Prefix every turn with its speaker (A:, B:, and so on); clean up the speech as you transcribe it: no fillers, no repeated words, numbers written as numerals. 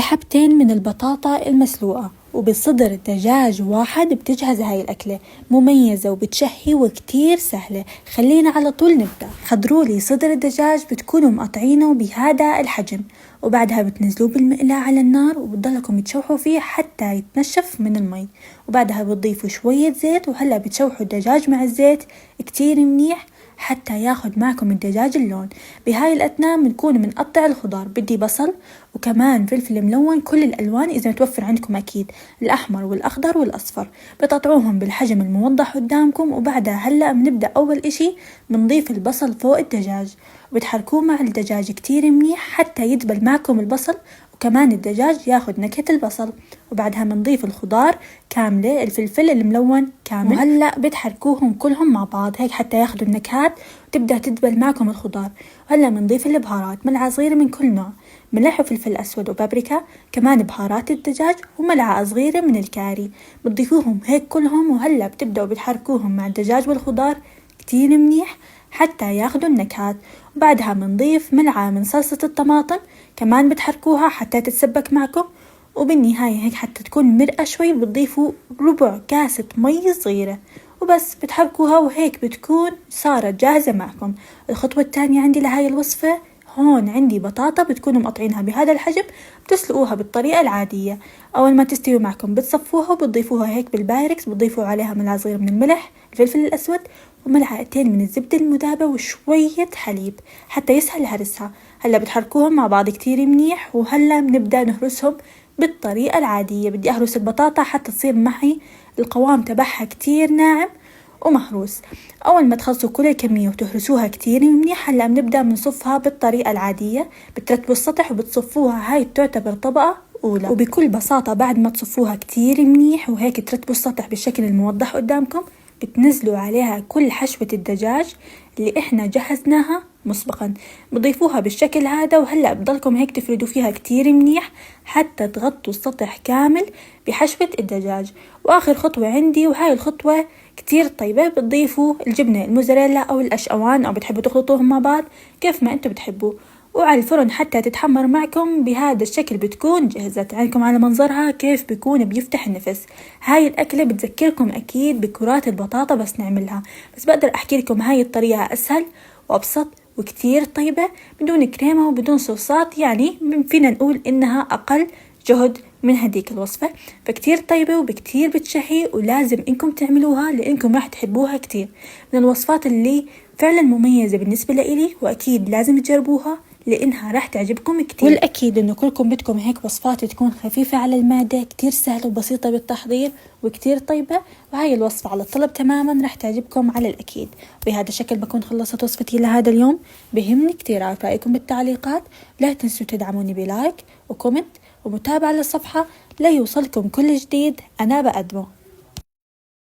A: بحبتين من البطاطا المسلوقة وبصدر دجاج واحد بتجهز هاي الأكلة مميزة وبتشهي وكتير سهلة. خلينا على طول نبدأ. حضرولي صدر الدجاج بتكونوا مقطعينه بهذا الحجم، وبعدها بتنزلوه بالمقلاة على النار وبتضلكم تشوحوا فيه حتى يتنشف من المي، وبعدها بتضيفوا شوية زيت، وهلا بتشوحوا الدجاج مع الزيت كتير منيح حتى ياخد معكم الدجاج اللون. بهاي الأثناء بنكون منقطع الخضار، بدي بصل وكمان فلفل ملون كل الألوان إذا متوفر عندكم أكيد، الأحمر والأخضر والأصفر، بتقطعوهم بالحجم الموضح قدامكم. وبعدها هلأ بنبدأ أول إشي بنضيف البصل فوق الدجاج وبتحركوه مع الدجاج كتير منيح حتى يدبل معكم البصل وكمان الدجاج ياخد نكهة البصل. وبعدها بنضيف الخضار كاملة، الفلفل الملون كامل، وهلأ بتحركوهم كلهم مع بعض هيك حتى ياخدوا النكهات وتبدأ تدبل معكم الخضار. وهلأ بنضيف البهارات، ملعقة صغيرة من كل نوع، ملح وفلفل أسود وبابريكا، كمان بهارات الدجاج وملعقة صغيرة من الكاري، بتضيفوهم هيك كلهم. وهلأ بتبدأوا بتحركوهم مع الدجاج والخضار كتير منيح حتى ياخدوا النكهات. وبعدها بنضيف ملعقة من صلصة الطماطم كمان بتحركوها حتى تتسبك معكم. وبالنهاية هيك حتى تكون مرقة شوي بتضيفوا ربع كاسة مي صغيرة وبس، بتحركوها وهيك بتكون صارت جاهزة معكم. الخطوة الثانية عندي لهاي الوصفة، هون عندي بطاطا بتكونوا مقطعينها بهذا الحجم، بتسلقوها بالطريقة العادية. أول ما تستوي معكم بتصفوها وبتضيفوها هيك بالبايركس، بتضيفوا عليها ملعقة صغيرة من الملح، الفلفل الأسود، وملعقتين من الزبدة المذابة وشوية حليب حتى يسهل هرسها. هلا بتحركوهم مع بعض كتير منيح، وهلا بنبدأ نهرسهم بالطريقة العادية. بدي أهرس البطاطا حتى تصير معي القوام تبعها كتير ناعم ومهروس. أول ما تخلصوا كل الكمية وتهرسوها كتير منيح، هلا بنبدأ بنصفها بالطريقة العادية، بترتبوا السطح وبتصفوها، هاي تعتبر طبقة أولى. وبكل بساطة بعد ما تصفوها كتير منيح وهيك ترتبوا السطح بالشكل الموضح قدامكم، بتنزلوا عليها كل حشوة الدجاج اللي احنا جهزناها مسبقا، بضيفوها بالشكل هذا. وهلأ بضلكم هيك تفردوا فيها كتير منيح حتى تغطوا السطح كامل بحشوة الدجاج. وآخر خطوة عندي، وهاي الخطوة كتير طيبة، بتضيفوا الجبنة الموزاريلا أو الأشقوان أو بتحبوا تخلطوهم مع بعض كيف ما انتم بتحبوا، وعلى الفرن حتى تتحمر معكم بهذا الشكل. بتكون جهزت عندكم على منظرها كيف بيكون بيفتح النفس. هاي الأكلة بتذكركم أكيد بكرات البطاطا بس نعملها، بس بقدر أحكي لكم هاي الطريقة أسهل وأبسط وكتير طيبة بدون كريمة وبدون صوصات، يعني فينا نقول إنها أقل جهد من هديك الوصفة، فكتير طيبة وبكتير بتشهي ولازم إنكم تعملوها لإنكم راح تحبوها كتير. من الوصفات اللي فعلا مميزة بالنسبة لإلي وأكيد لازم تجربوها لإنها راح تعجبكم كتير. والأكيد إنه كلكم بدكم هيك وصفات تكون خفيفة على المعدة، كتير سهلة وبسيطة بالتحضير وكتير طيبة، وهاي الوصفة على الطلب تماما راح تعجبكم على الأكيد. بهذا الشكل بكون خلصت وصفتي لهذا اليوم. بهمني كتير أعرف رأيكم بالتعليقات، لا تنسوا تدعموني بلايك وكومنت ومتابعة للصفحة لا يوصلكم كل جديد أنا بقدمه.